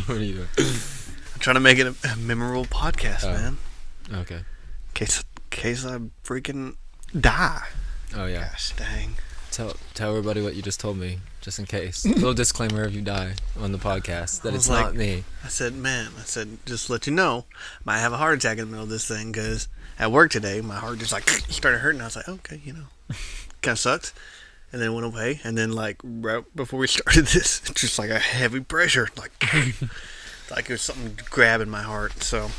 What are you doing? I'm trying to make it a memorable podcast, man. Okay. In case I freaking die. Oh yeah. Gosh dang. Tell everybody what you just told me, just in case. A little disclaimer if you die on the podcast that it's not me. I said, just let you know, I might have a heart attack in the middle of this thing because at work today, my heart just like started hurting. I was like, okay, kind of sucks. And then it went away. And then like right before we started this, it's just like a heavy pressure, like it was something grabbing my heart. So,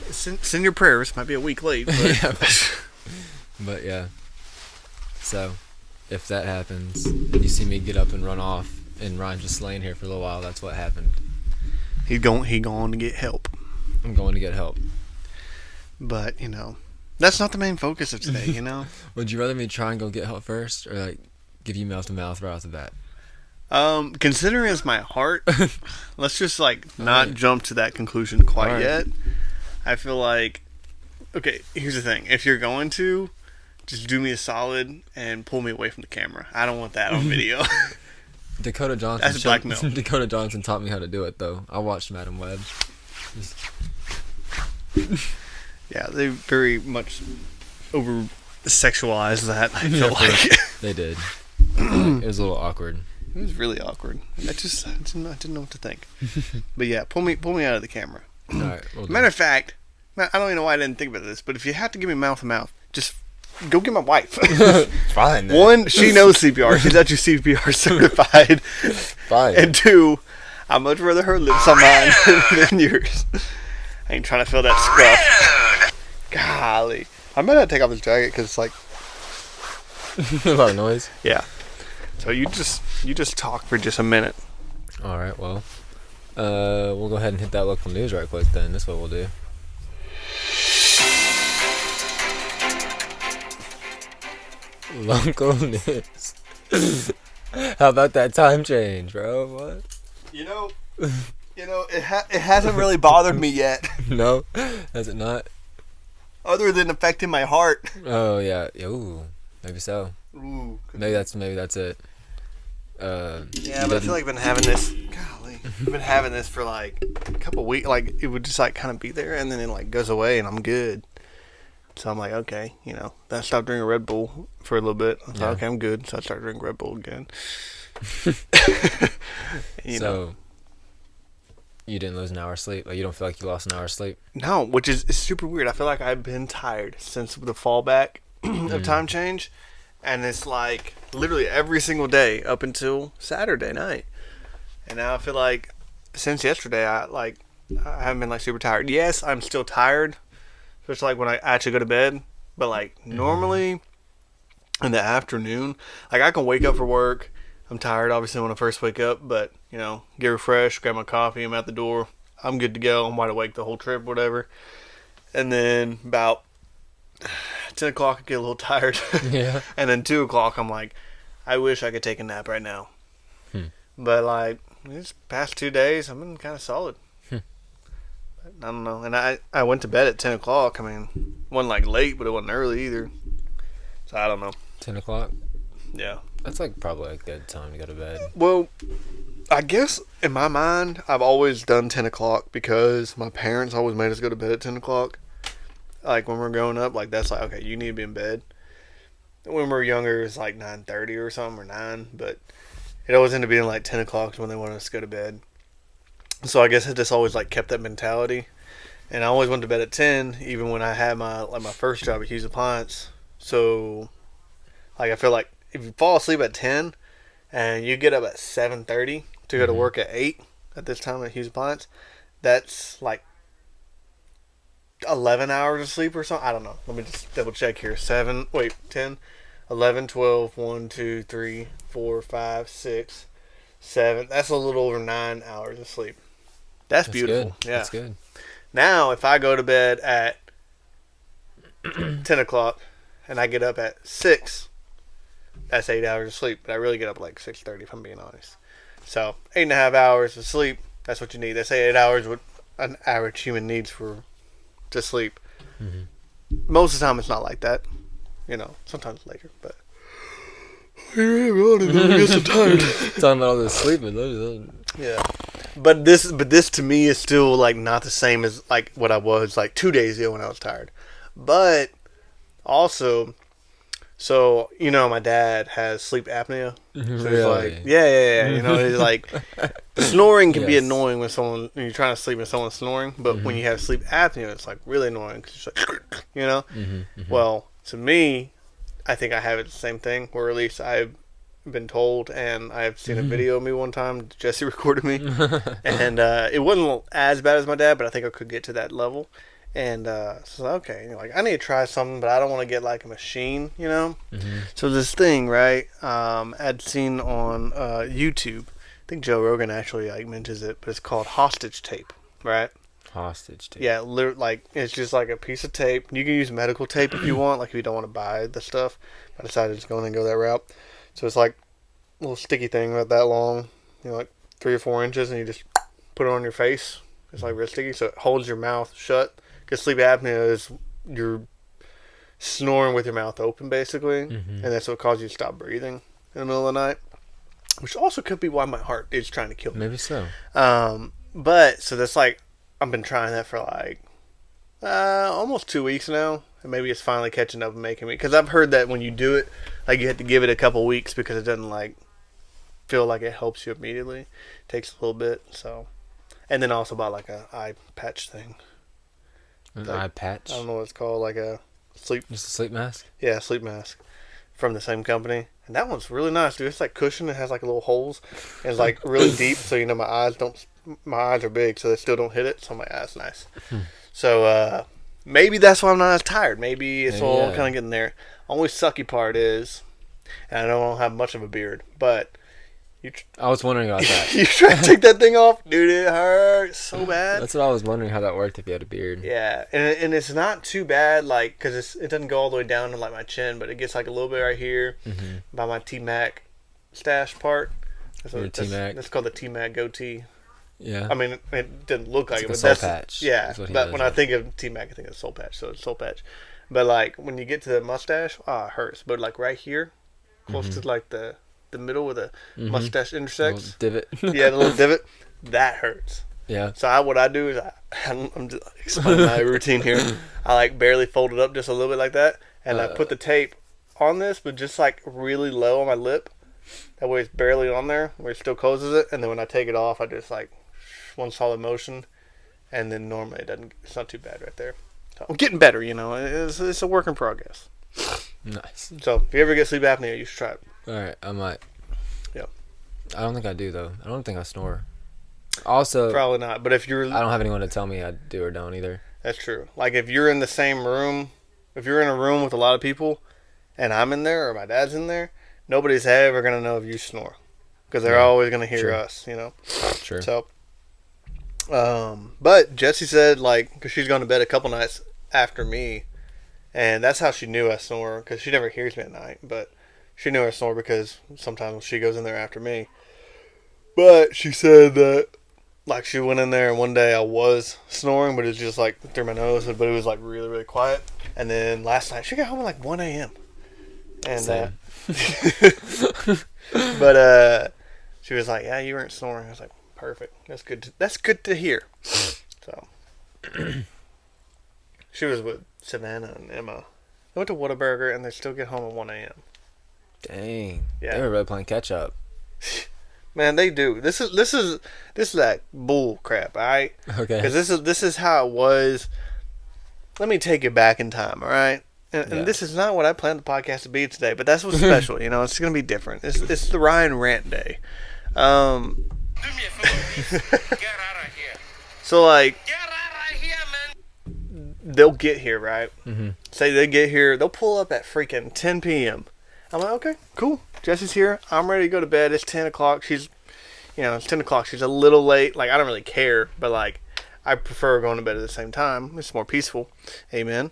send your prayers. Might be a week late, but Yeah. But yeah. So, if that happens, and you see me get up and run off, and Ryan just laying here for a little while, that's what happened. He going to get help. I'm going to get help. But that's not the main focus of today. Would you rather me try and go get help first, or like give you mouth to mouth right off the bat? Considering it's my heart, let's just not jump to that conclusion quite yet. I feel like, okay, here's the thing: if you're going to, just do me a solid and pull me away from the camera. I don't want that on video. Dakota Johnson. That's blackmail. Dakota Johnson taught me how to do it, though. I watched Madam Web. Yeah, they very much over sexualized that. I feel like they did. It was a little awkward. It was really awkward. I didn't know what to think. But yeah, pull me out of the camera. All right. Matter of fact, I don't even know why I didn't think about this, but if you have to give me mouth to mouth, just go get my wife. Fine. Then. One, she knows CPR. She's actually CPR certified. Fine. And two, I'd much rather her lips on mine than yours. I ain't trying to feel that scruff. Golly. I might have to take off this jacket because it's like a lot of noise. Yeah. So you just talk for just a minute. All right. Well, we'll go ahead and hit that local news right quick. Then that's what we'll do. Local news. How about that time change, bro? What? It hasn't really bothered me yet. No, has it not? Other than affecting my heart. Oh yeah. Ooh, maybe so. Ooh. Maybe that's it. Yeah, but I feel like I've been having this. Golly, I've been having this for like a couple weeks. Like it would just like kind of be there, and then it like goes away, and I'm good. So I'm like, okay, I stopped drinking Red Bull for a little bit. I thought, okay, I'm good. So I started drinking Red Bull again. So you didn't lose an hour of sleep? Like you don't feel like you lost an hour of sleep? No, which is super weird. I feel like I've been tired since the fallback of time change. And it's like literally every single day up until Saturday night. And now I feel like since yesterday, I haven't been like super tired. Yes, I'm still tired. Especially like when I actually go to bed. But like normally in the afternoon, like I can wake up for work. I'm tired obviously when I first wake up. But, get refreshed, grab my coffee, I'm out the door. I'm good to go. I'm wide awake the whole trip, whatever. And then about 10 o'clock I get a little tired. Yeah. And then 2 o'clock I'm like, I wish I could take a nap right now. But like these past 2 days I've been kind of solid. I don't know. And I went to bed at 10 o'clock. I mean, it wasn't like late, but it wasn't early either. So I don't know. 10 o'clock? Yeah. That's like probably a good time to go to bed. Well, I guess in my mind I've always done 10 o'clock because my parents always made us go to bed at 10 o'clock. Like when we're growing up, like that's like, okay, you need to be in bed. When we were younger, it's like 9:30 or something, or 9, but it always ended up being like 10 o'clock when they wanted us to go to bed. So I guess it just always like kept that mentality. And I always went to bed at 10, even when I had my first job at Hughes Appliance. So like I feel like if you fall asleep at 10 and you get up at 7:30 to go to work at 8 at this time at Hughes Appliance, that's like 11 hours of sleep or something. I don't know. Let me just double check here. 10, 11, 12, 1, 2, 3, 4, 5, 6, 7. That's a little over 9 hours of sleep. That's beautiful. Good. Yeah. That's good. Now, if I go to bed at 10 o'clock and I get up at 6, that's 8 hours of sleep. But I really get up at like 6:30 if I'm being honest. So 8.5 hours of sleep, that's what you need. They say 8 hours what an average human needs to sleep. Most of the time it's not like that. Sometimes later. But Here I am yawning. I guess I'm tired. Talking about all this sleeping. Yeah. But this to me is still like not the same as like what I was like 2 days ago when I was tired. But also, so you know, my dad has sleep apnea. So he's like, yeah. You know, he's like, snoring can be annoying when you're trying to sleep and someone's snoring. But when you have sleep apnea, it's like really annoying because it's like, you know. Well, to me, I think I have it the same thing, or at least I've been told, and I've seen a video of me one time. Jesse recorded me, and it wasn't as bad as my dad, but I think I could get to that level. And so okay, like I need to try something, but I don't want to get like a machine, you know. So this thing, right? I'd seen on YouTube. I think Joe Rogan actually like mentions it, but it's called hostage tape, right? Hostage tape. Yeah, like it's just like a piece of tape. You can use medical tape if you want, like if you don't want to buy the stuff. I decided to just go in and go that route. So it's like a little sticky thing about that long, you know, like 3 or 4 inches, and you just put it on your face. It's like real sticky, so it holds your mouth shut. Because sleep apnea is you're snoring with your mouth open, basically, and that's what causes you to stop breathing in the middle of the night. Which also could be why my heart is trying to kill me. Maybe so. But so that's like I've been trying that for like almost 2 weeks now, and maybe it's finally catching up and making me. Because I've heard that when you do it, like you have to give it a couple weeks because it doesn't like feel like it helps you immediately. It takes a little bit. So, and then also about like a eye patch thing. An Like, eye patch. I don't know what it's called, like a sleep. Just a sleep mask. Yeah, sleep mask from the same company, and that one's really nice, dude. It's like cushion. It has like little holes, and it's like really deep, so you know my eyes don't. My eyes are big, so they still don't hit it. So my eyes nice. So maybe that's why I'm not as tired. Maybe it's all kind of getting there. Only sucky part is, and I don't have much of a beard, but. I was wondering about that. You try to take that thing off, dude. It hurts so bad. That's what I was wondering, how that worked if you had a beard. Yeah, and it's not too bad, like, because it doesn't go all the way down to like my chin, but it gets like a little bit right here by my T-Mac stash part. That's called the T-Mac goatee. Yeah. I mean, it didn't look like it, but soul that's patch. Yeah, but when I think of T-Mac, I think of soul patch. So it's soul patch. But like when you get to the mustache, it hurts. But like right here, close to like the middle where the mustache intersects, divot. Yeah, the little divot, that hurts. Yeah. So what I do is I'm just explaining my routine here. I like barely fold it up just a little bit like that, and I put the tape on this, but just like really low on my lip. That way it's barely on there, where it still closes it. And then when I take it off, I just like one solid motion, and then normally it's not too bad right there. So I'm getting better, you know. It's a work in progress. Nice. So if you ever get sleep apnea, you should try it. All right, I might. Yep. I don't think I do though. I don't think I snore. Also, probably not. But if you're, I don't have anyone to tell me I do or don't either. That's true. Like if you're in the same room, if you're in a room with a lot of people, and I'm in there or my dad's in there, nobody's ever gonna know if you snore, because they're always gonna hear us. You know. Sure. So. But Jessie said like, because she's gone to bed a couple nights after me, and that's how she knew I snore, because she never hears me at night, but she knew I snore because sometimes she goes in there after me. But she said that like she went in there and one day I was snoring, but it was just like through my nose, but it was like really, really quiet. And then last night she got home at like 1 a.m. And but she was like, "Yeah, you weren't snoring." I was like, "Perfect. That's good to hear." So she was with Savannah and Emma. They went to Whataburger and they still get home at 1 a.m. Dang. Yeah. They were really playing catch up. Man, they do. This is that bull crap, all right? Okay. Because this is how it was. Let me take you back in time, all right? And this is not what I planned the podcast to be today, but that's what's special. You know, it's gonna be different. It's the Ryan rant day. Do me a favor, please. Get out of here. So like, Get out of here, man. they'll get here, right? Say they get here, they'll pull up at freaking 10 p.m. I'm like, okay, cool. Jessie's here. I'm ready to go to bed. It's 10 o'clock. It's 10 o'clock. She's a little late. Like, I don't really care, but like, I prefer going to bed at the same time. It's more peaceful. Amen.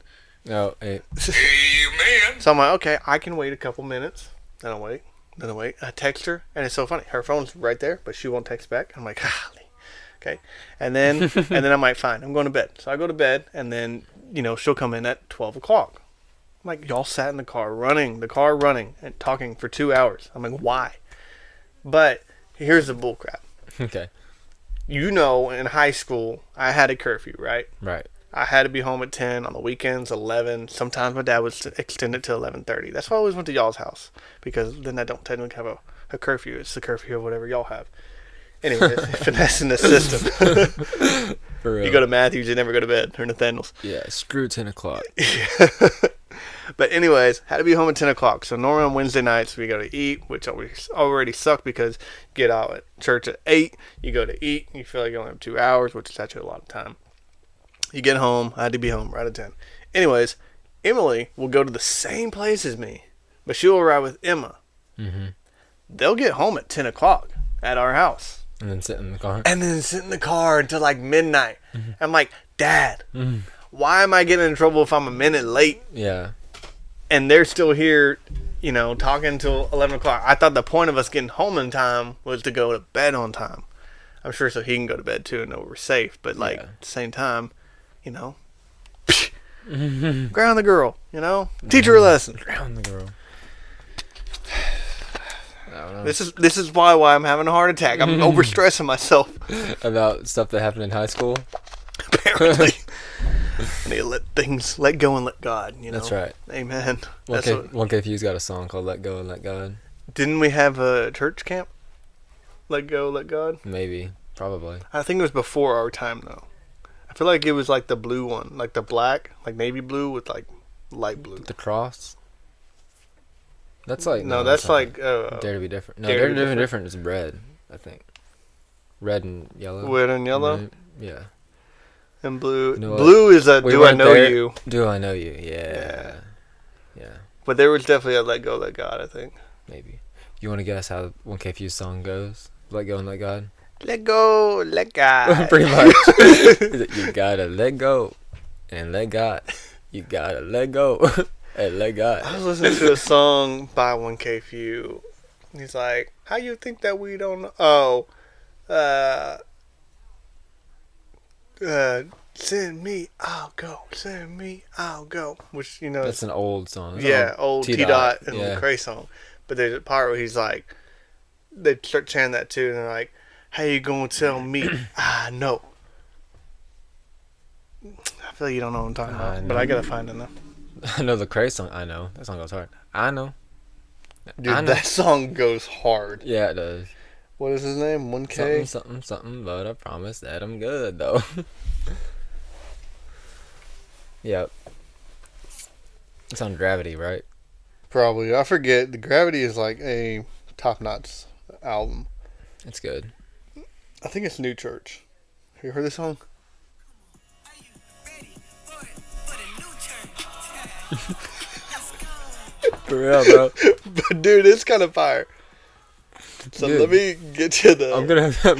Oh, hey. Amen. So I'm like, okay, I can wait a couple minutes. Then I wait. I text her, and it's so funny. Her phone's right there, but she won't text back. I'm like, golly. Okay. And then I'm like, fine, I'm going to bed. So I go to bed, and then, she'll come in at 12 o'clock. I'm like, y'all sat in the car running, and talking for 2 hours. I'm like, why? But here's the bullcrap. Okay. You know, in high school, I had a curfew, right? Right. I had to be home at 10, on the weekends 11. Sometimes my dad would extend it to 11:30. That's why I always went to y'all's house, because then I don't technically have a curfew. It's the curfew of whatever y'all have. Anyway, finessing the system. For real. You go to Matthews, you never go to bed, or Nathaniel's. Yeah, screw 10 o'clock. But anyways, had to be home at 10 o'clock. So normally on Wednesday nights we go to eat, which already sucked because you get out at church at 8, you go to eat, you feel like you only have 2 hours, which is actually a lot of time. You get home, I had to be home right at 10. Anyways, Emily will go to the same place as me, but she'll arrive with Emma. Mm-hmm. They'll get home at 10 o'clock at our house. And then sit in the car. And then sit in the car until like midnight. Mm-hmm. I'm like, Dad, why am I getting in trouble if I'm a minute late? Yeah. And they're still here, you know, talking until 11 o'clock. I thought the point of us getting home in time was to go to bed on time. I'm sure so he can go to bed too and know we're safe. But, like, at the same time, you know, ground the girl, you know? Teach her a lesson. Ground the girl. I don't know. This is why I'm having a heart attack. I'm overstressing myself. About stuff that happened in high school? Apparently. I need to let go and let God, you know? That's right. Amen. 1K Few's got a song called Let Go and Let God. Didn't we have a church camp? Let go, let God? Maybe. Probably. I think it was before our time, though. I feel like it was like the blue one. Like the black, like navy blue with like light blue. The cross? That's like... No, that's like... Dare to be different. No, Dare Dare to to be be different is red, I think. Red and yellow. Red and yellow? Right? Yeah. And blue. You know Blue is a We Do I weren't Know there. You. Do I Know You? Yeah. Yeah. But there was definitely a Let Go, Let God, I think. Maybe. You want to guess how 1K Few's song goes? Let Go and Let God? Let go, let God. Pretty much. You gotta let go and let God. You gotta let go and let God. I was listening to a song by 1K Few. He's like, how you think that we don't know? Send me, I'll go. Send me, I'll go. Which, you know. That's an old song. That's Yeah, old T-Dot and yeah. Lecrae song. But there's a part where he's like, they start chanting that too, and they're like, how you gonna tell me I know? I feel like you don't know what I'm talking about, but I gotta find it now. I know the Lecrae song. I know. That song goes hard. I know. Dude, I know. that song goes hard. Yeah, it does. What is his name? 1K? Something, but I promise that I'm good, though. Yep. It's on Gravity, right? Probably. I forget. The Gravity is like a top-notch album. It's good. I think it's New Church. Have you heard this song? For real, bro. But dude, it's kind of fire. So Dude, let me get you the... I'm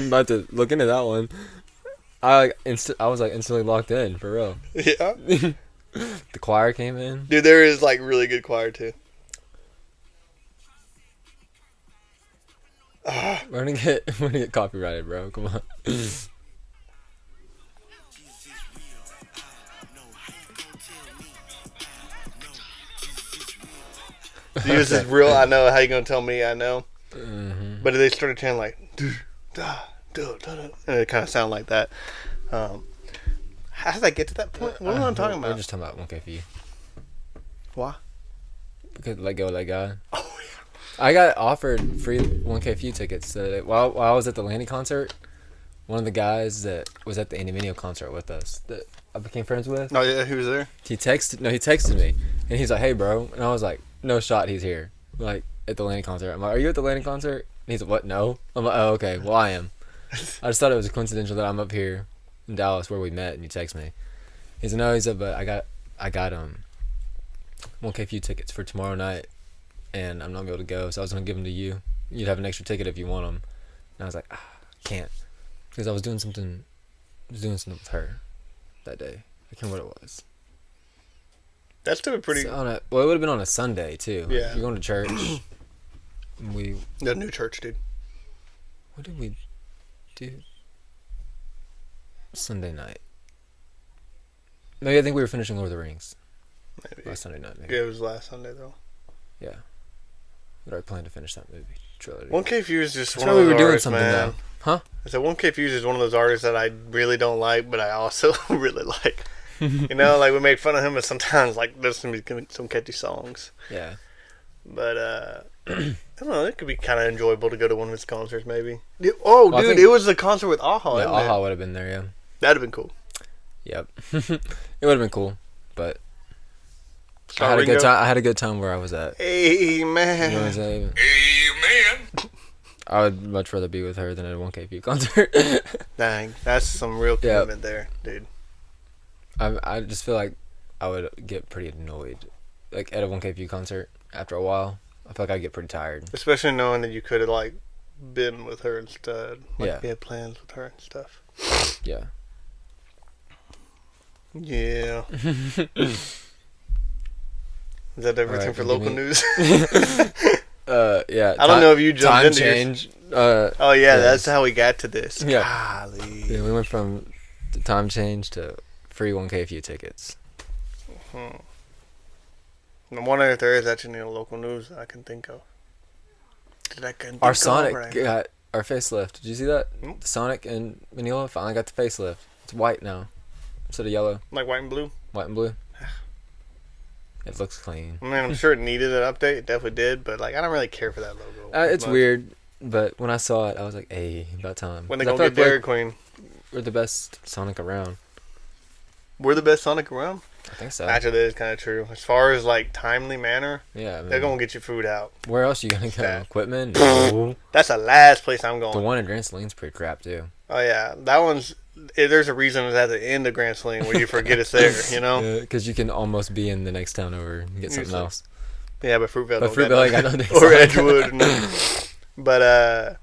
about to look into that one. I was like instantly locked in, for real. Yeah? The choir came in. Dude, there is like really good choir too. We're gonna get copyrighted, bro. Come on. This is real. I know. How you gonna tell me? I know. Mm-hmm. But they started chanting like, and it kind of sounded like that. How did I get to that point? What am I talking We're about? just talking about 1K Few. Why? Because Let Go, Let God. Oh, I got offered free 1K Few tickets while I was at the Lanny concert. One of the guys that was at the Andy Mineo concert with us that I became friends with. oh yeah, who was there? He texted me and he's like, "Hey, bro," and I was like, "No shot, he's here." Like at the Lanny concert. I'm like, "Are you at the Lanny concert?" And he's like, "What? No." I'm like, "Oh, okay. Well, I am." I just thought it was coincidental that I'm up here in Dallas where we met, and you text me. He said, "No," he said, "but I got 1K Few tickets for tomorrow night, and I'm not gonna be able to go, so I was gonna give them to you. You'd have an extra ticket if you want them." And I was like, I can't, because I was doing something with her that day. I can't remember what it was. That's still pretty. Well, it would have been on a Sunday too. Yeah. You're going to church. And The New Church, dude. what did we do Sunday night? Maybe I think we were finishing Lord of the Rings. Maybe. Last Sunday night, maybe. Yeah, it was last Sunday though. Yeah. But I plan to finish that movie trilogy. 1K Fuse is just That's one why of we those were doing artists, something, man. though. Huh? I said 1K Fuse is one of those artists that I really don't like, but I also really like. You know, like we make fun of him, but sometimes like there's some catchy songs. Yeah. But I don't know. It could be kind of enjoyable to go to one of his concerts, maybe. Oh, Well, I dude, think- it was the concert with Aha. Yeah, isn't it? Aha would have been there, yeah. That'd have been cool. Yep. It would have been cool, but I Star had a Ringo? good time. I had a good time where I was at. Hey, You know what I'm man. saying? Amen. I would much rather be with her than at a 1KP concert. Dang, that's some real Yeah. commitment there, dude. I just feel like I would get pretty annoyed, like at a 1KP concert after a while. I feel like I'd get pretty tired. Especially knowing that you could have like been with her instead. Like, Yeah. you had plans with her and stuff. Yeah. Yeah. Is that everything Alright, for give local me- news? Yeah. I don't know if you jumped time into yours. change. Oh yeah, Yeah. that's how we got to this. Yeah. Golly. Yeah, we went from the time change to free 1KFU tickets. I'm wondering if there is actually any local news that I can think of. Our Sonic got our facelift. Did you see that? Nope. The Sonic in Manila finally got the facelift. It's white now instead of yellow, Like white and blue. white and blue. It looks clean. I mean, I'm sure it needed an update. It definitely did, but like, I don't really care for that logo. It's much. weird, but when I saw it, I was like, "Hey, about time." When they 'Cause go I get feel Dairy like Queen, we're the best Sonic around. we're the best Sonic around. I think so. Actually, that is kind of true. As far as like timely manner, Yeah, I they're mean, gonna get your food out. where else you gonna go? Stat. Equipment? No. That's the last place I'm The going. one in Grand Saline's pretty crap too. Oh yeah, that one's. There's a reason it's at the end of Grand Saline where you forget it's there. You know. Because you can almost be in the next town over and get something Usually. else. Yeah, but Fruitvale. But don't Fruitvale got ain't got nothing. no Or Sonic. Edgewood. No. But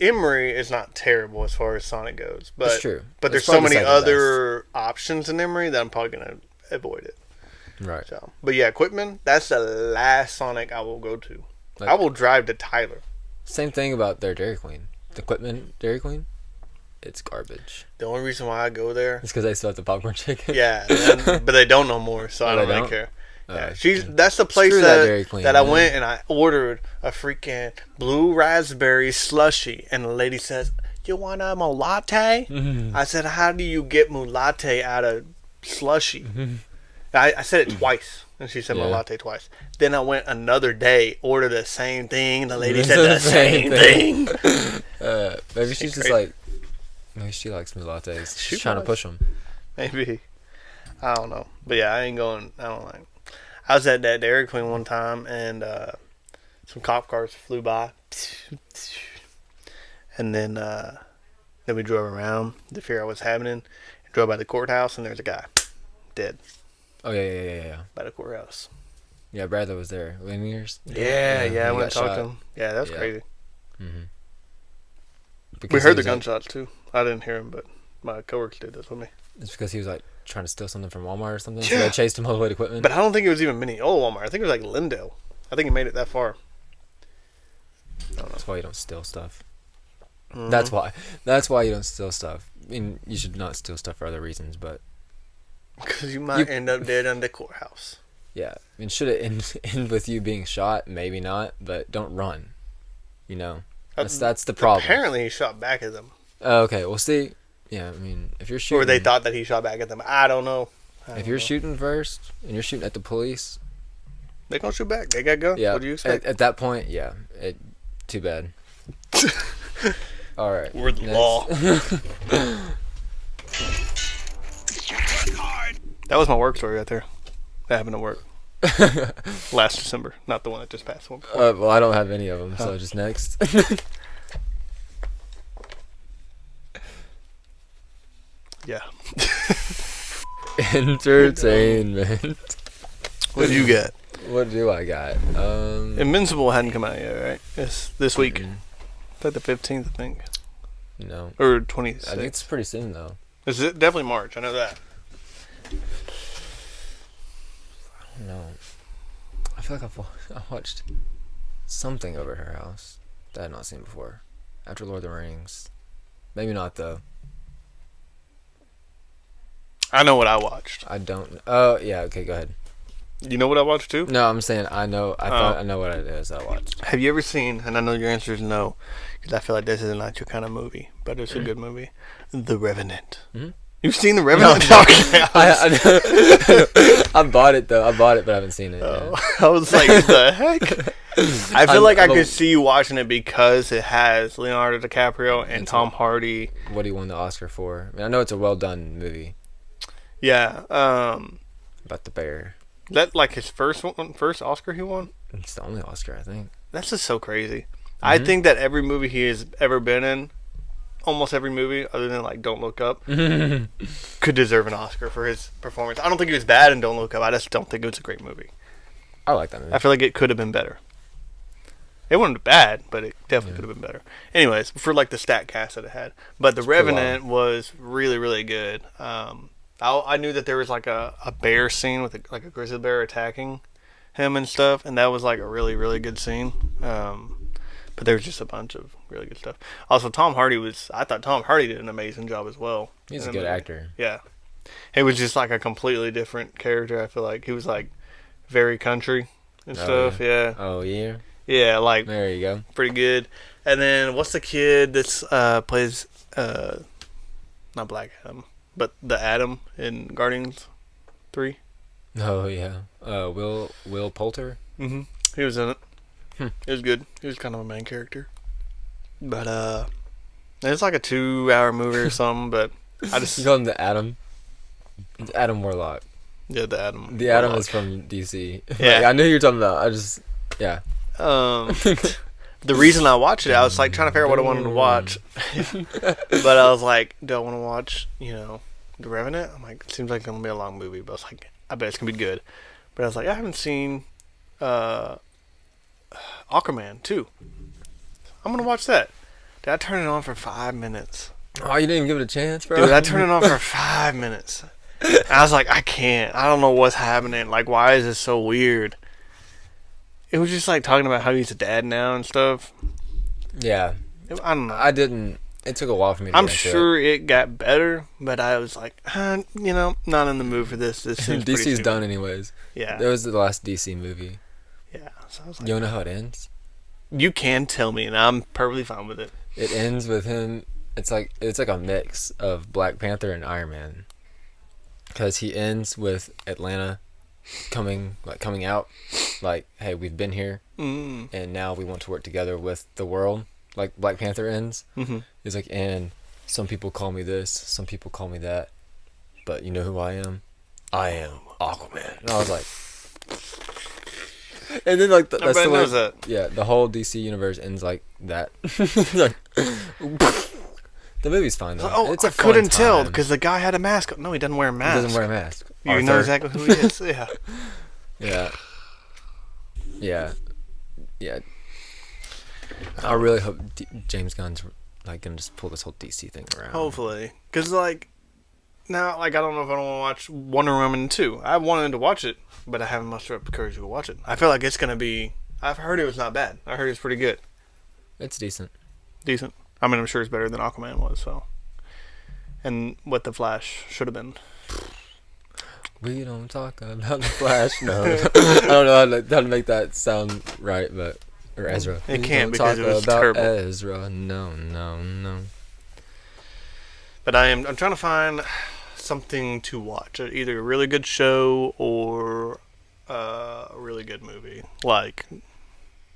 Emory is not terrible as far as Sonic goes. But That's true. But It's there's so probably many the second other options in Emory that I'm probably gonna avoid it. Right. So, but yeah, Quitman. That's the last Sonic I will go to. Like- I will drive to Tyler. Same thing about their Dairy Queen. The Equipment Dairy Queen. It's garbage. The only reason why I go there, It's because they still have the popcorn chicken. yeah, but they don't no more, so I Oh, don't they really don't? care. Yeah, Okay. that's the place Screw that Dairy Queen, that I man. went and I ordered a freaking blue raspberry slushy, and the lady says, "You want a latte?" I said, "How do you get latte out of slushy?" I said it twice, and she said Yeah. latte twice. Then I went another day, ordered the same thing. The lady It's said the the same same thing. Maybe she's just crazy. like, maybe she likes me lattes. She She's trying to does. push them. Maybe. I don't know. But yeah, I ain't going. I don't like. I was at that Dairy Queen one time, and some cop cars flew by, and then we drove around to figure out what's happening. Drove by the courthouse, and there's a guy dead Oh yeah. by the courthouse. Yeah, Bradley was there. Linears. Yeah, I he went and got talked shot. to him. Yeah, that's Yeah. crazy. We Because heard he the was, like- gunshots too. I didn't hear him, but my coworkers did this with me. It's because he was like trying to steal something from Walmart or something. So they chased him all the way to Equipment. But I don't think it was even mini Walmart. I think it was like Lindale. I think he made it that far. That's why you don't steal stuff. Mhm. That's why. That's why you don't steal stuff. I mean, you should not steal stuff for other reasons, but Because you might end up dead on the courthouse. yeah. I mean, should it end with you being shot? Maybe not, but don't run. You know, that's the problem. Apparently, he shot back at them. Okay, well, see, yeah. I mean, if you're shooting, Or they thought that he shot back at them. I don't know. if you're shooting first and you're shooting at the police, they're going to shoot back. They got guns. yeah. What do you expect? At that point, yeah. Too bad. All right. We're the next. law. That was my work story right there. That happened at work. Last December. Not the one that just passed. One before. Well, I don't have any of them, so just next. Yeah. Entertainment. What do you get? What do I got? Invincible hadn't come out yet, right? It's this week. It's like the 15th, I think. No. Or I 26th. think it's pretty soon though. It's definitely March. I know that. No. I feel like I watched something over at her house that I had not seen before. After Lord of the Rings. Maybe not though. I know what I watched. I don't. Oh yeah. Okay. Go ahead. You know what I watched too? No, I'm saying I know. I thought I know what it is. I watched. Have you ever seen? And I know your answer is no, because I feel like this is not your kind of movie, but it's a good movie. The Revenant. Mm-hmm. You've seen The Revenant? No. Okay. I bought it though. I bought it, but I haven't seen it. Oh, I was like, the heck? I feel like I I'm could see you watching it because it has Leonardo DiCaprio and It's Tom Hardy. What he won the Oscar for? I mean, I know it's a well done movie Yeah. about the bear. That like his first Oscar he won? It's the only Oscar, I think. That's just so crazy. I think that every movie he has ever been in, almost every movie other than like Don't Look Up, could deserve an Oscar for his performance. I don't think he was bad in Don't Look Up. I just don't think it was a great movie. I like that movie. I feel like it could have been better. It wasn't bad, but it definitely could have been better. Anyways, for like the stat cast that it had. But The Revenant was really, really good. I knew that there was like a bear scene with like a grizzly bear attacking him and stuff, and that was like a really, really good scene. But there was just a bunch of really good stuff. Also, I thought Tom Hardy did an amazing job as well. He's a good actor. Yeah. It was just like a completely different character. I feel like he was like very country and stuff. Yeah. Oh yeah. Yeah, like There you go. pretty good. And then what's the kid that's plays not Black Adam, but the Atom in Guardians 3? Oh yeah. Will Poulter. Mm-hmm. He was in it. It was good. He was kind of a main character. But it's like a 2-hour movie or something. But I just You call him the Atom. It's Adam Warlock. yeah, the Atom. The Atom is from DC. Yeah. Like, I knew who you were talking about. Yeah. The reason I watched it, I was like trying to figure out what I wanted to watch, but I was like, do I want to watch, The Revenant? I'm like, it seems like it's gonna be a long movie, but I was like, I bet it's gonna be good. But I was like, I haven't seen Aquaman 2. I'm gonna watch that. Did I turn it on for 5 minutes? Oh, you didn't even give it a chance, bro. Dude, I turned it on for 5 minutes. And I was like, I can't. I don't know what's happening. Like, why is this so weird? It was just like talking about how he's a dad now and stuff. Yeah. I don't know. It took a while for me to I'm get into sure it got better, but I was like, not in the mood for this. This seems pretty DC's stupid. done anyways. Yeah. That was the last DC movie. Yeah. So I was like, You wanna know how it ends? you can tell me, and I'm perfectly fine with it. It ends with him. It's like a mix of Black Panther and Iron Man. Because he ends with Atlanta coming out, like, hey, we've been here, and now we want to work together with the world. Like Black Panther ends. Mm-hmm. He's like, and some people call me this, some people call me that, but you know who I am? I am Aquaman. And I was like, and then like that's Everybody the way. knows that. Yeah, the whole DC universe ends like that. Like, the movie's fine though. Oh, It's a I fun couldn't tell time. because the guy had a mask. No, he doesn't wear a He mask. doesn't wear a mask. You Arthur. know exactly who he is. Yeah. Yeah. I really hope James Gunn's like gonna just pull this whole DC thing around. Hopefully, because like now, like I don't know if I don't want to watch Wonder Woman 2. I wanted to watch it, but I haven't mustered up the courage to go watch it. I feel like it's gonna be. I've heard it was not bad. I heard it's pretty good. It's decent. Decent. I mean, I'm sure it's better than Aquaman was. So, and what the Flash should have been. We don't talk about the Flash. No, I don't know how to make that sound right, but or Ezra. It We can't don't because talk it was about terrible. Ezra. No. But I'm trying to find something to watch. Either a really good show or a really good movie, like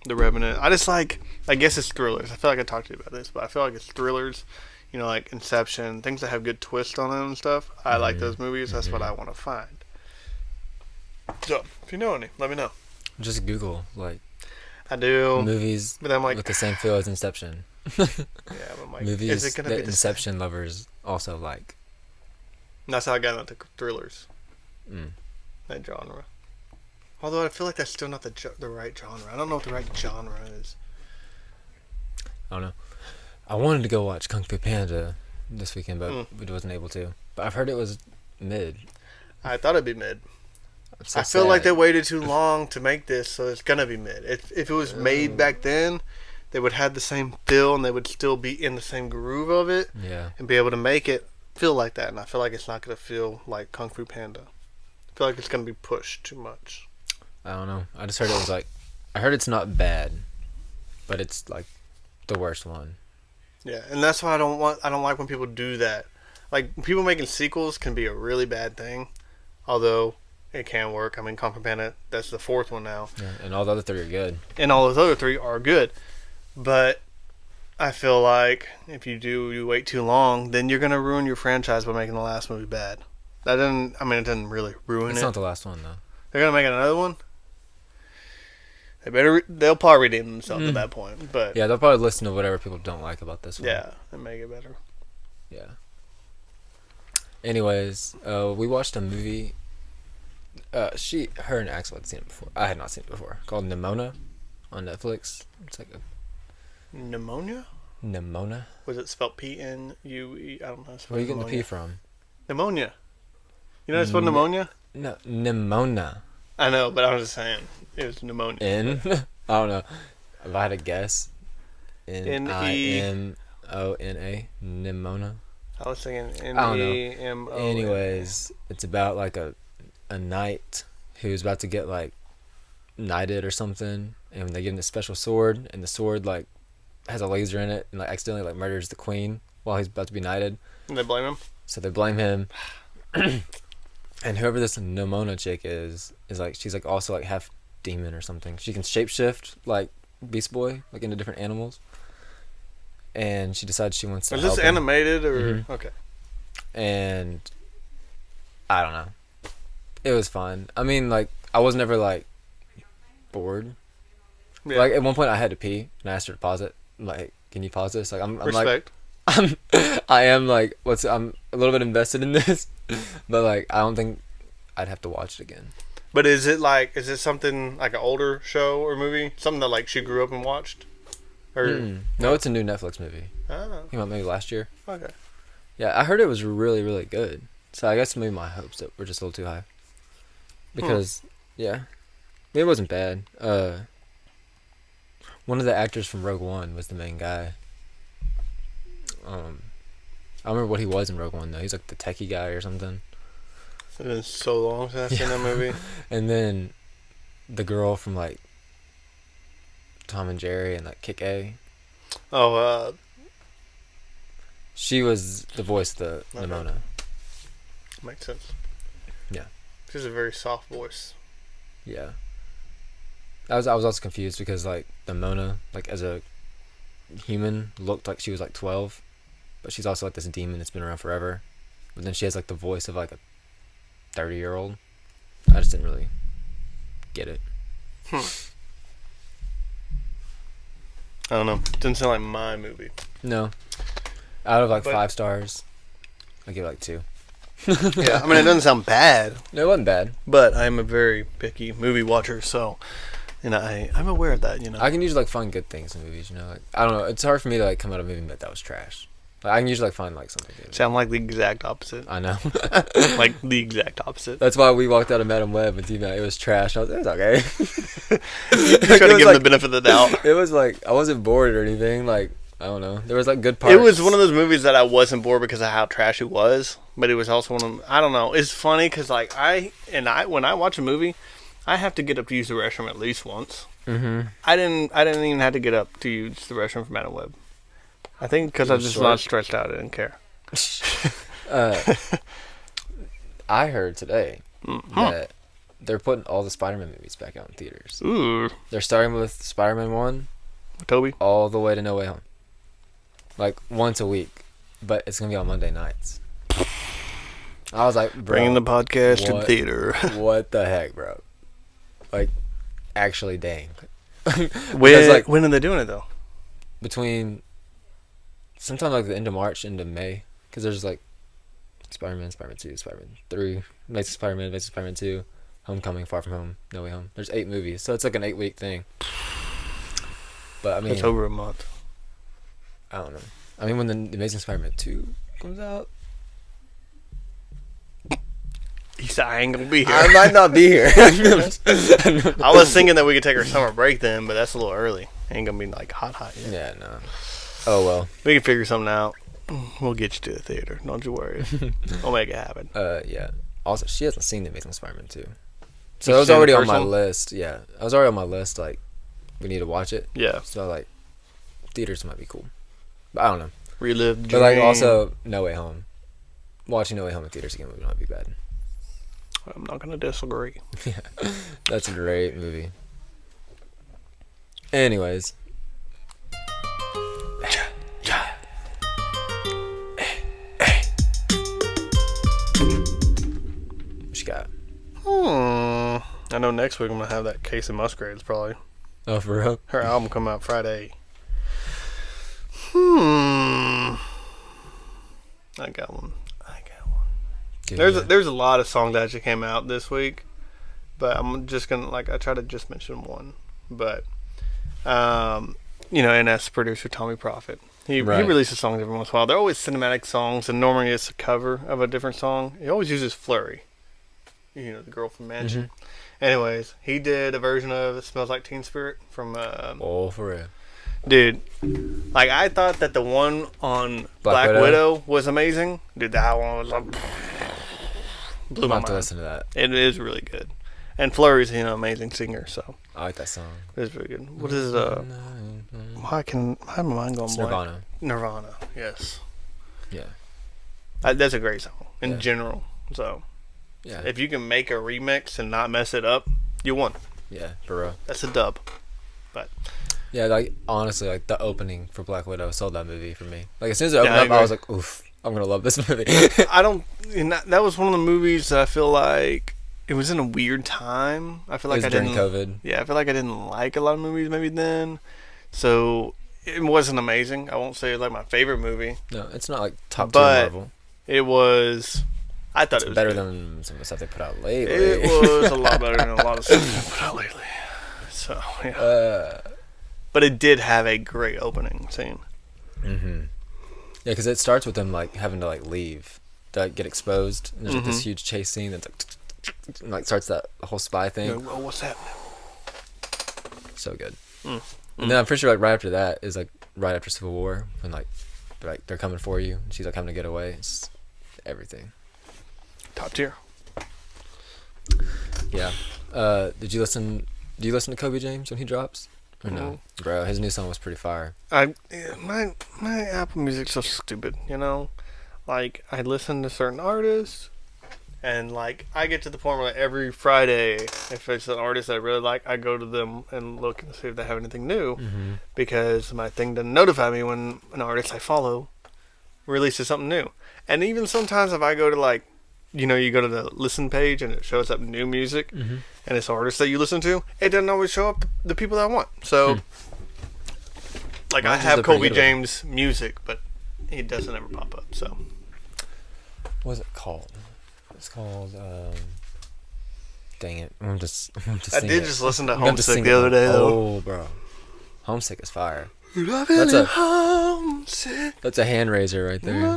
The Revenant. I guess it's thrillers. I feel like I talked to you about this, but I feel like it's thrillers. Like Inception, things that have good twists on them and stuff. I like those movies. That's what I want to find. So, if you know any, let me know. Just Google like I do. movies But I'm like, with the same feel as Inception. yeah, but I'm like, Movies is it gonna that be the same? Inception lovers also like. That's how I got into thrillers. Mm. That genre. Although I feel like that's still not the right genre. I don't know what the right genre is. I don't know. I wanted to go watch Kung Fu Panda this weekend, but we wasn't able to. But I've heard it was mid. I thought it'd be mid. I'm so I feel like sad. they waited too long to make this, so it's gonna be mid. If it was made back then, they would have the same feel and they would still be in the same groove of it Yeah. and be able to make it feel like that. And I feel like it's not gonna feel like Kung Fu Panda. I feel like it's gonna be pushed too much. I don't know. I just heard it was like, I heard it's not bad, but it's like the worst one. Yeah, and that's why I don't like when people do that. Like, people making sequels can be a really bad thing, although it can work. I mean, Kung Fu Panda, that's the 4th one now. Yeah, and all the other 3 are good. And all those other 3 are good. But I feel like if you wait too long, then you're going to ruin your franchise by making the last movie bad. It doesn't really ruin It's it. not the last one though. They're going to make another one? They'll probably redeem themselves at that point. But Yeah, they'll probably listen to whatever people don't like about this one. yeah, and make it better. Yeah. Anyways, we watched a movie. Her and Axel had seen it before. I had not seen it before. Called Nimona on Netflix. It's like a Pneumonia? Nimona. Was it spelled P-N-U-E? I don't know. Where are you getting the P from? Pneumonia. You know how to spell pneumonia? No, Nimona. I know, but I was just saying. It was pneumonia. I don't know. If I had a guess, N-E-M-O-N-A. Nimona. Nimona. I was thinking don't know. N-E-M-O-N-A. Anyways, it's about like a knight who's about to get like knighted or something, and they give him this special sword, and the sword like has a laser in it, and like accidentally like murders the queen while he's about to be knighted. And they blame him? So they blame him. And whoever this Nimona chick is like, she's like also like half demon or something. She can shapeshift like Beast Boy, like into different animals. And she decides she wants to Is help this him. animated or Mhm. okay? And I don't know. It was fun. I mean, like, I was never like bored. Yeah. Like at one point I had to pee and I asked her to pause it. I'm like, can you pause this? Like I'm like Respect. I am like I'm a little bit invested in this, but like I don't think I'd have to watch it again. But is it something like an older show or movie? Something that like she grew up and watched? Or No, it's a new Netflix movie. oh, Came out maybe last year. okay. Yeah, I heard it was really, really good. So I guess maybe my hopes were just a little too high. Because yeah, I mean, it wasn't bad. One of the actors from Rogue One was the main guy. I don't remember what he was in Rogue One though. He's like the techie guy or something. It's been so long since I've seen that movie. And then the girl from like Tom and Jerry and like Kick A. Oh, She was the voice of the Okay. Nimona. makes sense. Yeah. She's a very soft voice. Yeah. I was also confused because like the Mona, like as a human, looked like she was like 12, but she's also like this demon that's been around forever. But then she has like the voice of like a 30-year-old. I just didn't really get it. I don't know. Didn't sound like my movie. No. Out of like But- 5 stars, I give it like 2. Yeah, I mean, it doesn't sound bad, No, it wasn't bad. but I'm a very picky movie watcher, so, and I'm aware of that, you know. I can usually like find good things in movies, you know. Like I don't know, it's hard for me to like come out of a movie and be like that was trash. Like I can usually like find like something good. Sound like the exact opposite. I know. Like the exact opposite. That's why we walked out of Madam Web and it was trash. It was okay. You try to give him the benefit of the doubt. It was like I wasn't bored or anything. Like I don't know. There was like good parts. It was one of those movies that I wasn't bored because of how trash it was, but it was also one of them, I don't know. It's funny because like when I watch a movie, I have to get up to use the restroom at least once. Mm-hmm. I didn't even have to get up to use the restroom for Madam Web. I think because You I were was just short? not stretched out. I didn't care. I heard today Mm-hmm. that they're putting all the Spider-Man movies back out in theaters. Ooh, They're starting with Spider-Man 1 Toby. all the way to No Way Home. Like once a week, but it's gonna be on Monday nights. I was like, bro, Bringing the podcast to the what- theater. what the heck, bro? Like, actually, dang. When, like- when are they doing it though? Between sometime like the end of March into May, because there's like Spider-Man, Spider-Man 2, Spider-Man 3, Amazing Spider-Man, Amazing Spider-Man 2, Homecoming, Far From Home, No Way Home. There's 8 movies, so it's like an 8-week thing. But I mean, It's over a month. I don't know. I mean, when the Amazing Spider-Man 2 comes out, He said, I ain't gonna be here. I might not be here. I was thinking that we could take our summer break then, but that's a little early. Ain't gonna be like hot yet. Yeah, no. Oh well. We can figure something out. We'll get you to the theater. Don't you worry. We'll make it happen. Yeah. Also, she hasn't seen the Amazing Spider-Man 2. So it was seen the already on first my one? list. Yeah, I was already on my list. Like, we need to watch it. Yeah. So like, theaters might be cool. But I don't know. Relive the But like, dream. also, No Way Home. Watching No Way Home in theaters again would not be bad. I'm not gonna disagree. Yeah, that's a great movie. Anyways. What you got? I know next week I'm gonna have that Casey Musgraves probably. Oh, for real? Her album come out Friday. I got one. Good There's a lot of songs that actually came out this week, but I'm just gonna I try to just mention one. But and that's producer Tommy Prophet. He releases songs every once in a while. They're always cinematic songs, and normally it's a cover of a different song. He always uses Flurry. The girl from Mansion. Mm-hmm. Anyways, he did a version of "It Smells Like Teen Spirit" from. Oh, for real. Dude, I thought that the one on Black Widow was amazing. Dude, that one was blew my I'll have to mind. listen to that. It is really good, and Flurry's an amazing singer, so I like that song. it's really good. What is why am I going It's blank? Nirvana. Nirvana, yes. Yeah. That's a great song in Yeah. general. So Yeah. if you can make a remix and not mess it up, you won. Yeah, for real. That's a dub. But Yeah, like, honestly, like, the opening for Black Widow sold that movie for me. Like, as soon as it opened I up, I agree. was like, oof, I'm gonna love this movie. I don't. And that was one of the movies that I feel like it was in a weird time. I feel It like was I during didn't. COVID. Yeah, I feel like I didn't like a lot of movies maybe then, so it wasn't amazing. I won't say like my favorite movie. No, it's not, like, top But 2 Marvel. It was. I thought It's it was better good. than some of the stuff they put out lately. It was a lot better than a lot of stuff I put out lately. So yeah, but it did have a great opening scene. Mm-hmm. Yeah, because it starts with them, like, having to, like, leave. To, like, get exposed. And there's, like, this huge chase scene that's, like, and, like, starts that whole spy thing. You know, oh, what's happening? So good. And then I'm pretty sure, like, right after that is, like, right after Civil War. When, like, they're coming for you. And she's, like, having to get away. It's everything. Top tier. Yeah. Do you listen to Kobe James when he drops? Or no? Bro, his new song was pretty fire. My Apple Music's so stupid, Like, I listen to certain artists, and like I get to the point where like, every Friday, if it's an artist that I really like, I go to them and look and see if they have anything new, because my thing doesn't notify me when an artist I follow releases something new. And even sometimes if I go to like, you go to the listen page and it shows up new music, and it's artists that you listen to, it doesn't always show up the people that I want. So, like, Mine's I just have a pretty Kobe good one. James music, but he doesn't ever pop up. So, What's it called? It's called, dang it. I'm just I singing did it. just listen to I'm gonna just Homesick sing the it. other day, though. Oh, bro. Homesick is fire. That's a- homesick. That's a hand raiser right there.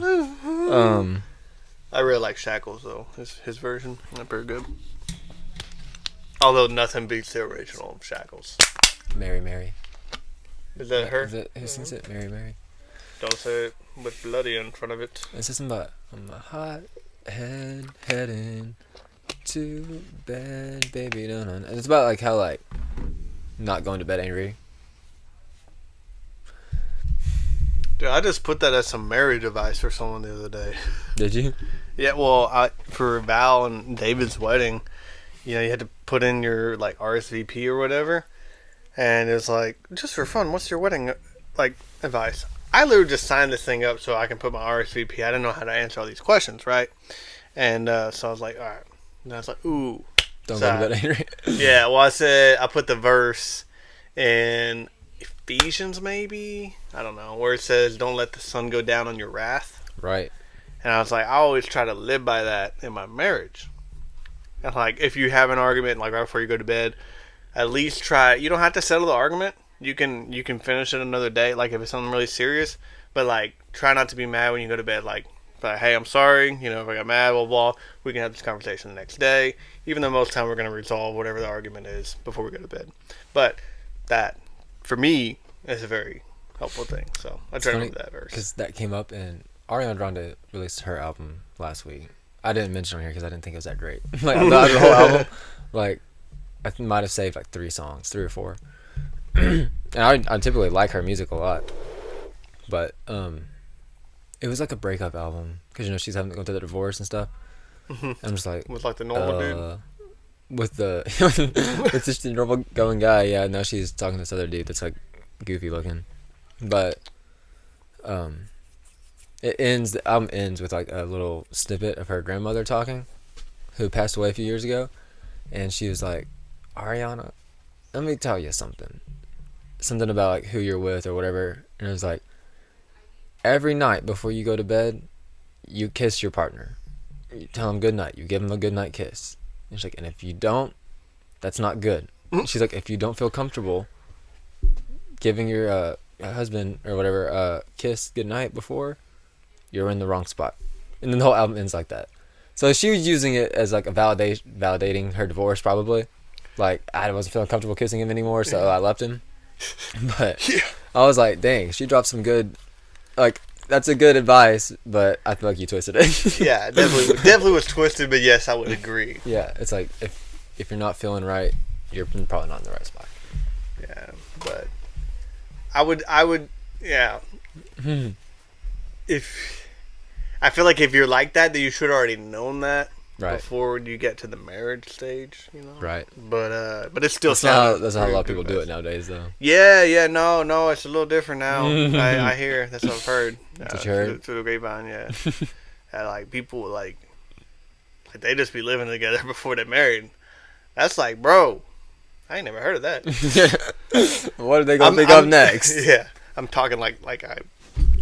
I really like Shackles though. His version, that's pretty good. Although nothing beats the original of Shackles. Mary Mary. Is that her? Is it, who sings it? Mary Mary. Don't say it with bloody in front of it. It's just something about I'm a hot head heading to bed, baby. No, no. It's about like how like not going to bed angry. Dude, I just put that as some marriage advice for someone the other day. Did you? Yeah, well, for Val and David's wedding, you had to put in your like RSVP or whatever, and it was like just for fun. What's your wedding like advice? I literally just signed this thing up so I can put my RSVP. I didn't know how to answer all these questions, right? And so I was like, all right. And I was like, ooh, Don't So- go to bed angry. yeah. Well, I put the verse in Ephesians, maybe, I don't know, where it says, "Don't let the sun go down on your wrath." Right. And I was like, I always try to live by that in my marriage. And like, if you have an argument, like right before you go to bed, at least try. You don't have to settle the argument. You can finish it another day. Like if it's something really serious, but like try not to be mad when you go to bed. Like, hey, I'm sorry. If I got mad, blah blah. We can have this conversation the next day. Even though most time we're gonna resolve whatever the argument is before we go to bed. But that, for me, is a very helpful thing. So I try to remember that verse. Because that came up and Ariana Grande released her album last week. I didn't mention it on here because I didn't think it was that great. Like the whole album, like might have saved like 3 or 4. And I typically like her music a lot, but it was like a breakup album because she's having to go through the divorce and stuff. I'm just like With like the normal dude. with the with just the normal going guy. Yeah, now she's talking to this other dude that's like goofy looking, but the album ends with like a little snippet of her grandmother talking, who passed away a few years ago, and she was like, Ariana, let me tell you something about like who you're with or whatever, and it was like, every night before you go to bed, you kiss your partner, you tell him good night, you give him a good night kiss, and she's like, and if you don't, that's not good. She's like, if you don't feel comfortable giving your husband or whatever a kiss good night before, you're in the wrong spot. And then the whole album ends like that. So she was using it as like a validating her divorce, probably. Like, I wasn't feeling comfortable kissing him anymore, so I left him. But I was like, dang, she dropped some good, like, that's a good advice, but I feel like you twisted it. Yeah, definitely was twisted, but yes, I would agree. Yeah, it's like, if you're not feeling right, you're probably not in the right spot. Yeah, but I would, yeah. If I feel like if you're like that, then you should have already known that before you get to the marriage stage, Right. But it's still that's not how a lot of people do it nowadays, though. Yeah, no, it's a little different now. I hear, that's what I've heard. That's what you heard? Through the grapevine, yeah. And, like, people like they just be living together before they're married. That's like, bro, I ain't never heard of that. What are they gonna think of next? Yeah, I'm talking like I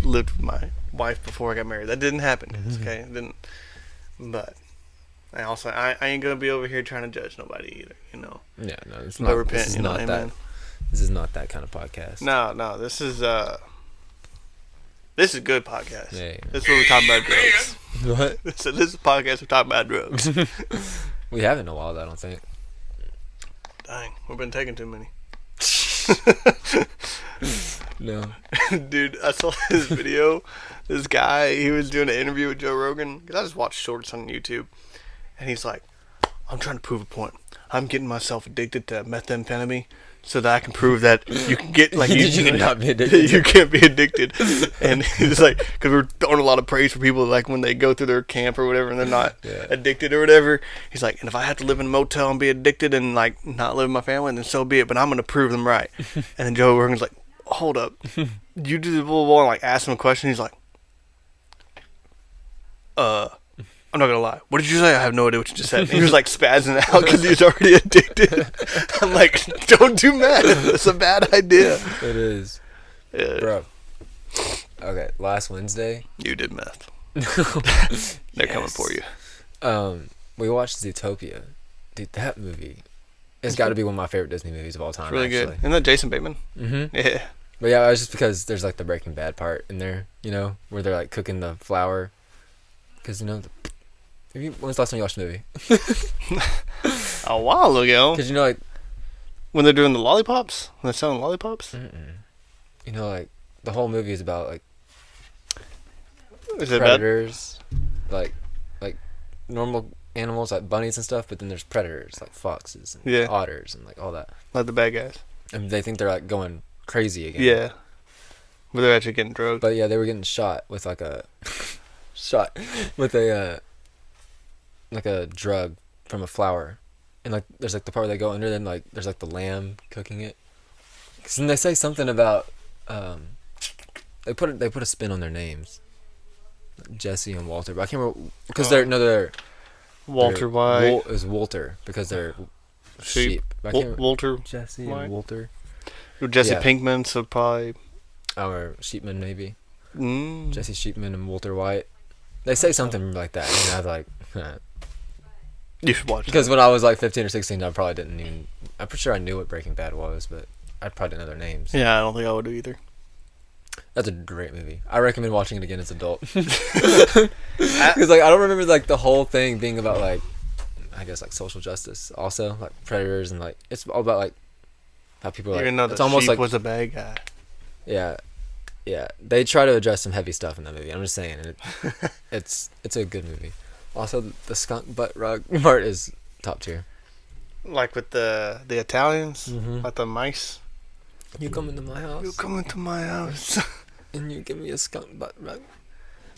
lived with my wife before I got married. That didn't happen. Okay, it didn't. But I ain't gonna be over here trying to judge nobody either. Yeah, no, it's but not. repent, This is not that. amen. This is not that kind of podcast. No, this is a good podcast. Yeah. This is where we talk about drugs. What? This is a podcast we talk about drugs. We haven't in a while, I don't think. Dang, we've been taking too many. No. Dude, I saw this video. This guy, he was doing an interview with Joe Rogan. Because I just watch shorts on YouTube. And he's like, I'm trying to prove a point. I'm getting myself addicted to methamphetamine so that I can prove that you can get, like, you cannot be addicted. You can't be addicted. And he's like, because we're throwing a lot of praise for people, like, when they go through their camp or whatever and they're not addicted or whatever. He's like, and if I have to live in a motel and be addicted and, like, not live with my family, then so be it. But I'm going to prove them right. And then Joe Rogan's like, hold up. You do the blah, and, like, ask him a question. He's like, I'm not gonna lie. What did you say? I have no idea what you just said. And he was like spazzing out because he was already addicted. I'm like, don't do meth. That's a bad idea. It is. Yeah. Bro. Okay, last Wednesday. You did meth. They're coming for you. We watched Zootopia. Dude, that movie. It's got to be one of my favorite Disney movies of all time. It's really actually. good. Isn't that Jason Bateman? Mm-hmm. Yeah. But yeah, it was just because there's like the Breaking Bad part in there, where they're like cooking the flour. Because, when's the last time you watched a movie? A while ago. Because, like... When they're doing the lollipops? When they're selling lollipops? Like, the whole movie is about, like... Is it predators. Like normal animals, like bunnies and stuff, but then there's predators, like foxes and otters and, like, all that. Like the bad guys. And they think they're, like, going crazy again. Yeah. But they're actually getting drugged. But, yeah, they were getting shot with, like, a... with a... like a drug from a flower, and like there's like the part where they go under, then like there's like the lamb cooking it. Cause then they say something about they put a spin on their names, Jesse and Walter, but I can't remember because they're Walter White is Walter because they're sheep. Walter Jesse White. And Walter. Jesse Pinkman, so probably or Sheepman maybe. Mm. Jesse Sheepman and Walter White. They say something like that, and I was like. You should watch because when I was like 15 or 16, I probably didn't even. I'm pretty sure I knew what Breaking Bad was, but I probably didn't know their names. Yeah, I don't think I would either. That's a great movie. I recommend watching it again as an adult. Because like I don't remember like the whole thing being about like, I guess like social justice, also like predators and like it's all about like how people are, even like though it's the almost sheep like was a bad guy. Yeah. They try to address some heavy stuff in that movie. I'm just saying, it's a good movie. Also, the skunk butt rug part is top tier. like with the Italians, Mhm. like the mice. You come into my house You come into my house. and you give me a skunk butt rub.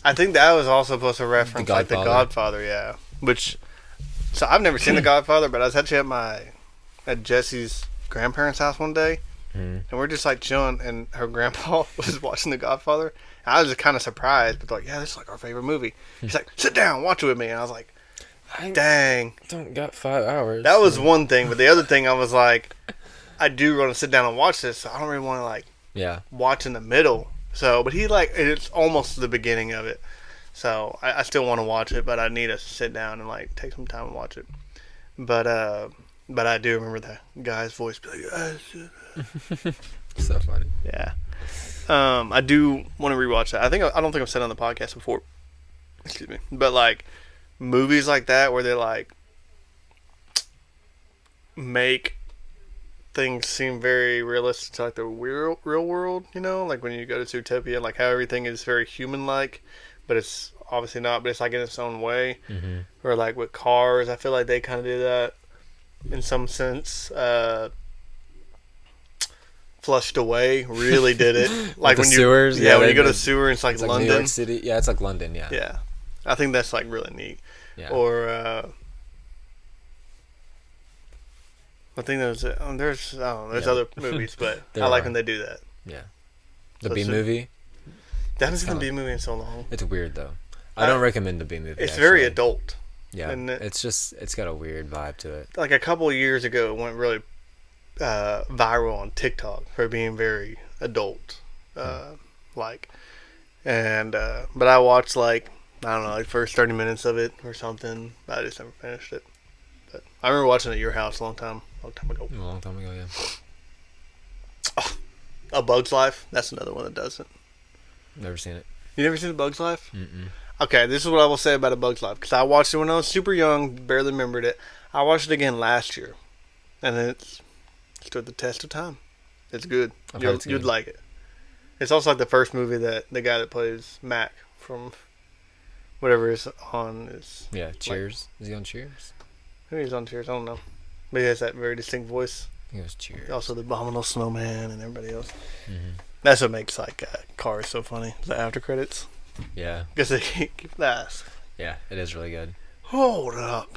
I think that was also supposed to reference like the Godfather. Godfather, yeah. Which, so I've never seen the Godfather, but I was actually at Jesse's grandparents' house one day, Mm. and we're just like chilling, and her grandpa was watching the Godfather. And I was just kind of surprised, but like, yeah, this is like our favorite movie. He's like, sit down, watch it with me, and I was like, I dang. don't got 5 hours. That was one thing, but the other thing I was like, I do want to sit down and watch this, so I don't really want to like Yeah. watch in the middle. So, but he like it's almost the beginning of it. So I still want to watch it, but I need to sit down and like take some time and watch it. But I do remember that guy's voice. Be like, So funny. yeah. I do want to rewatch that. I don't think I've said it on the podcast before. Excuse me. But like movies like that where they like make things seem very realistic to like the real world, you know, like when you go to Zootopia, like how everything is very human like, but it's obviously not, but it's like in its own way. Mm-hmm. Or like with Cars, I feel like they kind of do that in some sense. Flushed Away really did it. Like the when sewers? you, Yeah, when they you go to did. sewer, it's like It's like London. New York City. Yeah, it's like London. Yeah. Yeah, I think that's like really neat. Yeah. Or I think there's Yeah. other movies, but There I like are. when they do that. Yeah. The So B it's- movie. That hasn't It's seen the kinda- B movie in so long. It's weird though. I don't recommend the B movie. It's very actually. adult. Yeah. isn't it? It's got a weird vibe to it. Like a couple of years ago, it went really viral on TikTok for being very adult, like. And but I watched like I don't know, like first 30 minutes of it or something. I just never finished it. But I remember watching it at your house a long time ago. A long time ago, yeah. A Bug's Life. That's another one that doesn't. Never seen it. You never seen A Bug's Life? Mm-mm. Okay, this is what I will say about A Bug's Life because I watched it when I was super young, barely remembered it. I watched it again last year, and it's stood the test of time. It's good. I've heard it's You'd good. like it. It's also like the first movie that the guy that plays Mac from whatever is on is. Yeah. Cheers. Is he on Cheers? Who is on Cheers? I don't know. But he has that very distinct voice. I think it was Cheers. Also, the Abominable Snowman and everybody else. Mm-hmm. That's what makes like Cars so funny. The after credits Yeah. because they keep that. Yeah. It is really good. Hold up.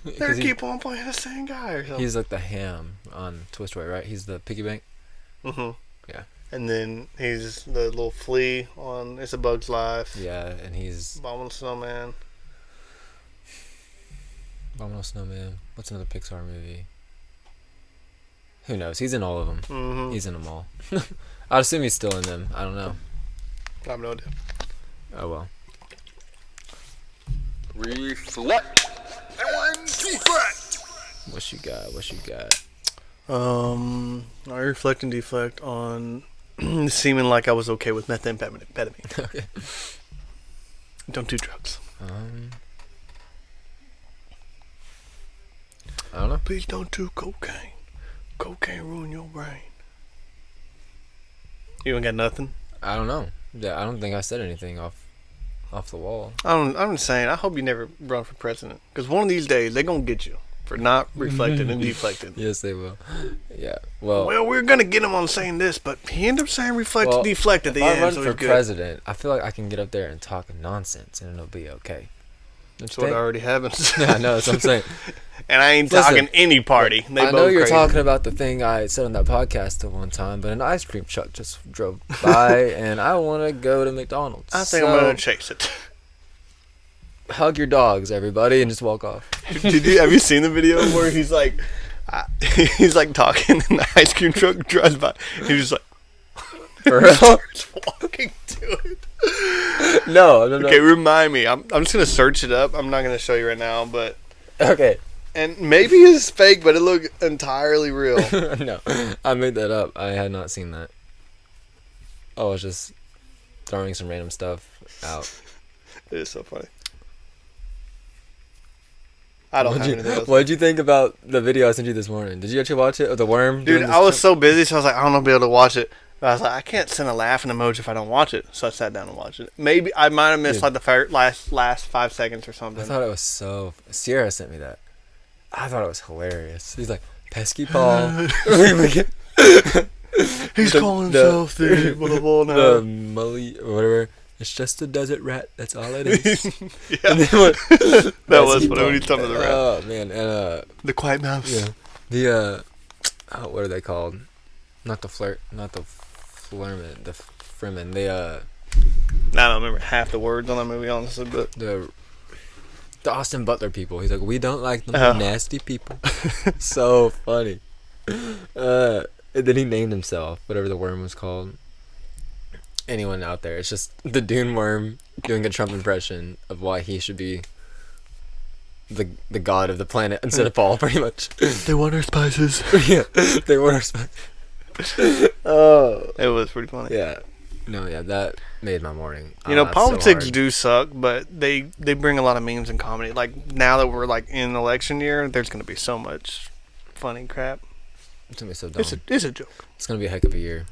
They 'Cause he- keep on playing the same guy or something. he's like the ham on Toy Story, right? He's the piggy bank. Mm-hmm. Yeah. And then he's the little flea on It's a Bug's Life. Yeah, and he's Abominable Snowman. Abominable Snowman. What's another Pixar movie? Who knows? He's in all of them. Mm-hmm. He's in them all. I'd assume he's still in them. I don't know. I have no idea. Oh well. Reflect. And deflect. What you got? What you got? I reflect and deflect on seeming like I was okay with methamphetamine. Okay. Don't do drugs. I don't know. Please don't do cocaine. Cocaine ruin your brain. You ain't got nothing? I don't know. Yeah, I don't think I said anything off the wall. I'm just saying, I hope you never run for president. Because one of these days, they're going to get you for not reflecting and deflecting. Yes, they will. Yeah. Well, Well, we're going to get him on saying this, but he ended up saying reflect and deflect at if the I end. run So for he's good. president, I feel like I can get up there and talk nonsense and it'll be okay. That's what already happens. Yeah, I know. That's what I'm saying. And I ain't Listen, talking any party. They I both know you're crazy. talking about the thing I said on that podcast at one time, but an ice cream truck just drove by, and I want to go to McDonald's. I think I'm going to chase it. Hug your dogs, everybody, and just walk off. Have you seen the video where he's like talking and the ice cream truck drives by? He's just like For real? starts walking to it. No. Okay, remind me. I'm just gonna search it up. I'm not gonna show you right now, but Okay. and maybe it's fake, but it looked entirely real. No, I made that up. I had not seen that. I was just throwing some random stuff out. It is so funny. I don't have anything else. What'd you think about the video I sent you this morning? Did you actually watch it? Of the worm? Dude, doing this I was jump? so busy, so I was like, I don't know, be able to watch it. But I was like, I can't send a laughing emoji if I don't watch it. So I sat down and watched it. Maybe I might have missed Dude. like the last 5 seconds or I something. thought it was so. Sierra sent me that. I thought it was hilarious. He's like, pesky Paul. He's calling the- himself the blah, blah, blah, the now. mully or whatever. It's just a desert rat. That's all it is. Yeah. And then what- That was pesky funny when he Paul. talked to the rat. Oh man, and The quiet mouse. yeah, the what are they called? Not the flirt, not the flirman, the fremen. I don't remember half the words on that movie, honestly, but The Austin Butler people. He's like, we don't like them Oh. nasty people. So funny. And then he named himself, whatever the worm was called. Anyone out there? It's just the Dune worm doing a Trump impression of why he should be the god of the planet instead of Paul, pretty much. they want our spices. Yeah, they were. Oh, It was pretty funny. yeah. No, yeah, that made my morning. You know, laughed so politics hard. do suck, but they bring a lot of memes and comedy. Like, now that we're, like, in election year, there's going to be so much funny crap. It's gonna be so dumb. It's a joke. It's gonna be a heck of a year.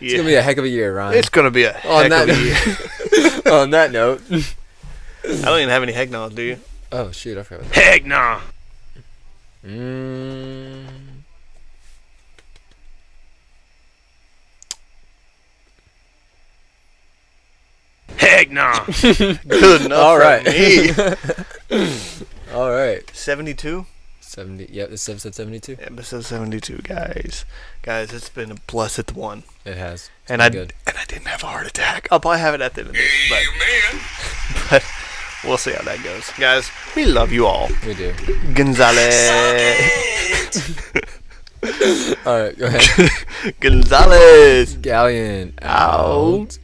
It's Yeah. gonna be a heck of a year, Ryan. It's going to be a heck that of a year. On that note. I don't even have any heck no's, do you? Oh shoot, I forgot. Heck nah. Heck nah. Good enough All for right. me. All right. 72? 70. Yep, this is episode 72. Episode 72, guys. Guys, it's been a blessed one. It has. It's And been I good. didn't have a heart attack. I'll probably have it at the end of this, but we'll see how that goes. Guys, we love you all. We do. Gonzalez. All right, go ahead. Gonzalez. Galyean Out.